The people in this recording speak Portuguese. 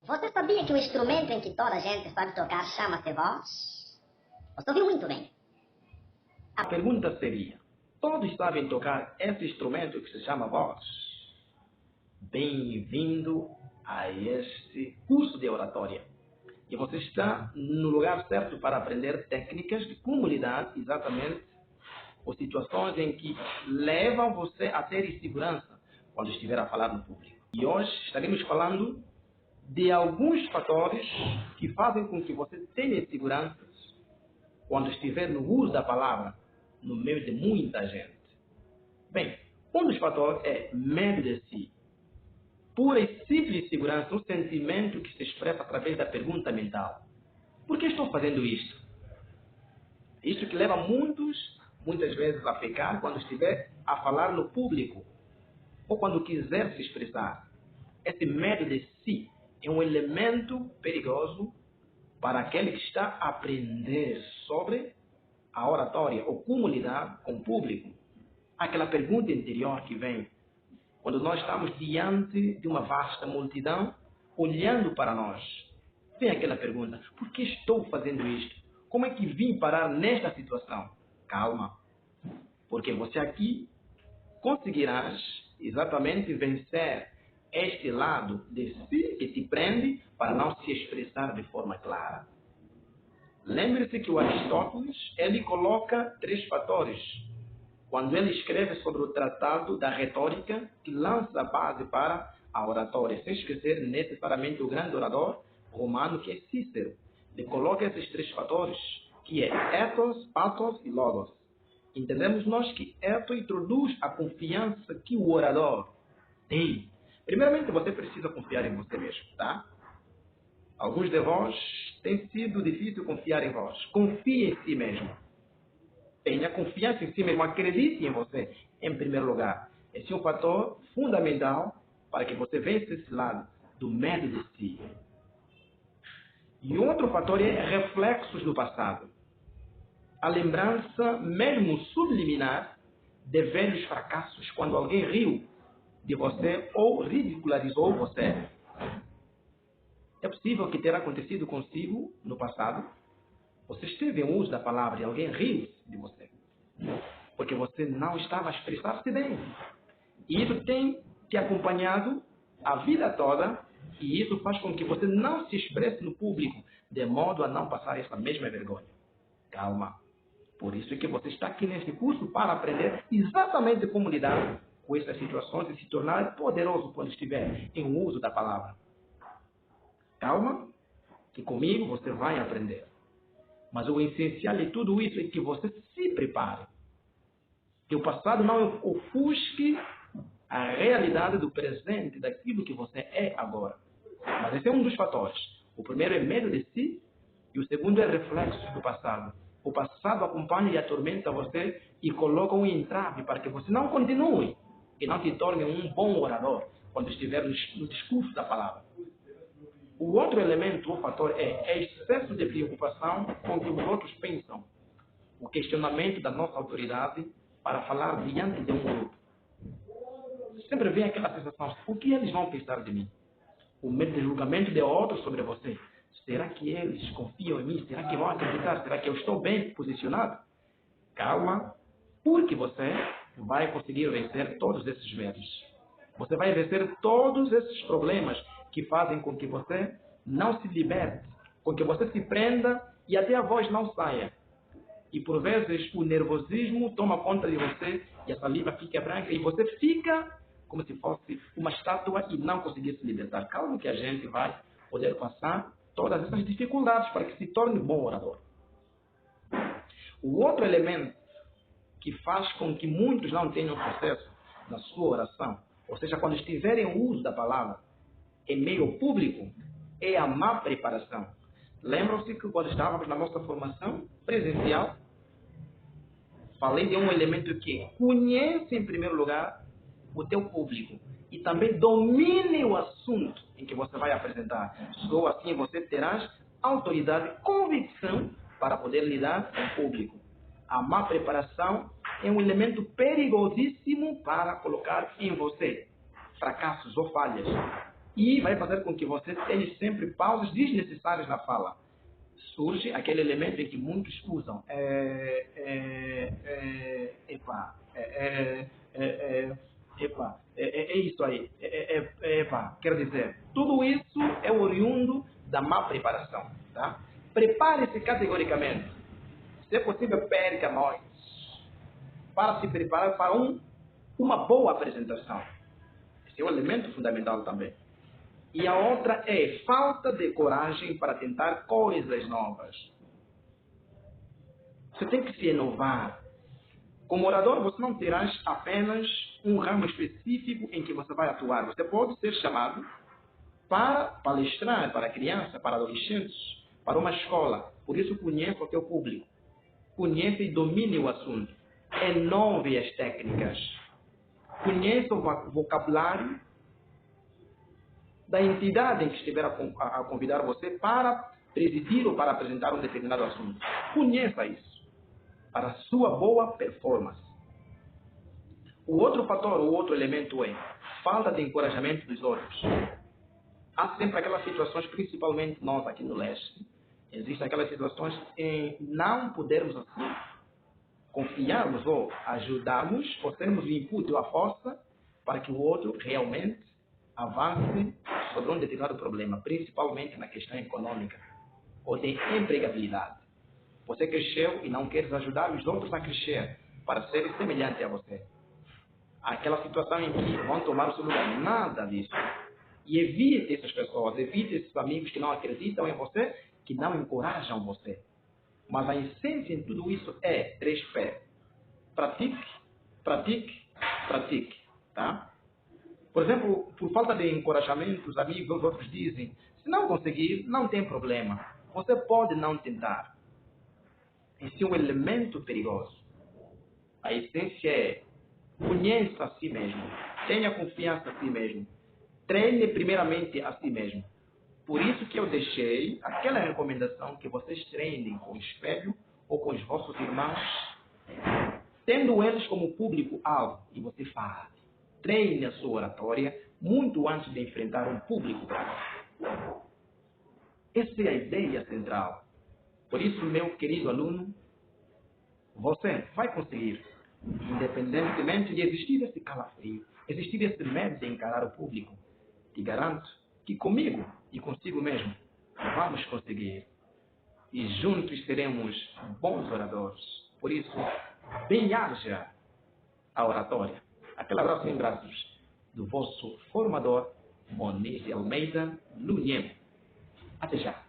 Você sabia que o instrumento em que toda a gente sabe tocar chama-se voz? Você ouviu muito bem. A pergunta seria: todos sabem tocar esse instrumento que se chama voz? Bem-vindo a este curso de oratória. E você está no lugar certo para aprender técnicas de comunidade, exatamente, ou situações em que levam você a ter segurança quando estiver a falar no público. E hoje estaremos falando de alguns fatores que fazem com que você tenha segurança quando estiver no uso da palavra no meio de muita gente. Bem, um dos fatores é medo de si. Pura e simples segurança, um sentimento que se expressa através da pergunta mental. Por que estou fazendo isto? Isto que leva muitas vezes a pecar quando estiver a falar no público ou quando quiser se expressar. Esse medo de si é um elemento perigoso para aquele que está a aprender sobre a oratória ou comunidade com o público. Aquela pergunta interior que vem quando nós estamos diante de uma vasta multidão olhando para nós. Vem aquela pergunta: por que estou fazendo isto? Como é que vim parar nesta situação? Calma, porque você aqui conseguirás exatamente vencer este lado de si que te prende para não se expressar de forma clara. Lembre-se que o Aristóteles, ele coloca 3 fatores quando ele escreve sobre o tratado da retórica que lança a base para a oratória, sem esquecer necessariamente o grande orador romano que é Cícero. Ele coloca esses 3 fatores, que é ethos, pathos e logos. Entendemos nós que ethos introduz a confiança que o orador tem. Primeiramente, você precisa confiar em você mesmo, tá? Alguns de vós tem sido difícil confiar em vós. Confie em si mesmo. Tenha confiança em si mesmo. Acredite em você, em primeiro lugar. Esse é um fator fundamental para que você vença esse lado do medo de si. E outro fator é reflexos do passado. A lembrança, mesmo subliminar, de velhos fracassos, quando alguém riu de você ou ridicularizou você. É possível que tenha acontecido consigo no passado. Você esteve em uso da palavra e alguém riu de você, porque você não estava a expressar-se bem. E isso tem te acompanhado a vida toda, e isso faz com que você não se expresse no público, de modo a não passar essa mesma vergonha. Calma. Por isso é que você está aqui nesse curso para aprender exatamente como lidar com essas situações e se tornar poderoso quando estiver em uso da palavra. Calma, que comigo você vai aprender. Mas o essencial de tudo isso é que você se prepare. Que o passado não ofusque a realidade do presente, daquilo que você é agora. Mas esse é um dos fatores. O primeiro é medo de si e o segundo é reflexo do passado. O passado acompanha e atormenta você e coloca um entrave para que você não continue e não te torne um bom orador quando estiver no discurso da palavra. O outro elemento, o fator é excesso de preocupação com o que os outros pensam. O questionamento da nossa autoridade para falar diante de um grupo. Sempre vem aquela sensação: o que eles vão pensar de mim? O medo de julgamento de outros sobre você. Será que eles confiam em mim? Será que vão acreditar? Será que eu estou bem posicionado? Calma, porque você vai conseguir vencer todos esses medos. Você vai vencer todos esses problemas que fazem com que você não se liberte, com que você se prenda e até a voz não saia. E por vezes o nervosismo toma conta de você e a saliva fica branca e você fica como se fosse uma estátua e não conseguir se libertar. Calma que a gente vai poder passar todas essas dificuldades para que se torne um bom orador. O outro elemento que faz com que muitos não tenham sucesso na sua oração, ou seja, quando estiverem em uso da palavra em meio público, é a má preparação. Lembram-se que quando estávamos na nossa formação presencial, falei de um elemento que conhece em primeiro lugar o teu público e também domine o assunto em que você vai apresentar. Só assim você terás autoridade e convicção para poder lidar com o público. A má preparação é um elemento perigosíssimo para colocar em você fracassos ou falhas. e vai fazer com que você tenha sempre pausas desnecessárias na fala. Surge aquele elemento em que muitos usam. É isso aí. Quer dizer, tudo isso é oriundo da má preparação. Tá? Prepare-se categoricamente. Se é possível, perca noites para se preparar para uma boa apresentação. Esse é um elemento fundamental também. E a outra é falta de coragem para tentar coisas novas. Você tem que se inovar. Como orador, você não terás apenas um ramo específico em que você vai atuar. Você pode ser chamado para palestrar para crianças, para adolescentes, para uma escola. Por isso, conheça o teu público. Conheça e domine o assunto. Inove as técnicas. Conheça o vocabulário da entidade em que estiver a convidar você para presidir ou para apresentar um determinado assunto. Conheça isso para a sua boa performance. O outro fator, o outro elemento é falta de encorajamento dos outros. Há sempre aquelas situações, principalmente nós aqui no leste, existem aquelas situações em não podermos assim confiarmos ou ajudarmos ou termos o input ou a força para que o outro realmente avance sobre um determinado problema, principalmente na questão econômica ou de empregabilidade. Você cresceu e não queres ajudar os outros a crescer para serem semelhantes a você. Aquela situação em que vão tomar o seu lugar, nada disso. E evite essas pessoas, evite esses amigos que não acreditam em você, que não encorajam você. Mas a essência em tudo isso é 3P. Pratique, pratique, pratique. Tá? Por exemplo, por falta de encorajamento, os amigos, os outros dizem, se não conseguir, não tem problema. Você pode não tentar. Esse é um elemento perigoso. A essência é, conheça a si mesmo. Tenha confiança a si mesmo. Treine primeiramente a si mesmo. Por isso que eu deixei aquela recomendação que vocês treinem com o espelho ou com os vossos irmãos, tendo eles como público-alvo, e você fala. Treine a sua oratória muito antes de enfrentar um público. Essa é a ideia central. Por isso, meu querido aluno, você vai conseguir, independentemente de existir esse calafrio, existir esse medo de encarar o público. Te garanto que comigo e consigo mesmo vamos conseguir. E juntos seremos bons oradores. Por isso, bem-haja a oratória. Aquele abraço em braços do vosso formador, Moniz Almeida Lunhem. Até já.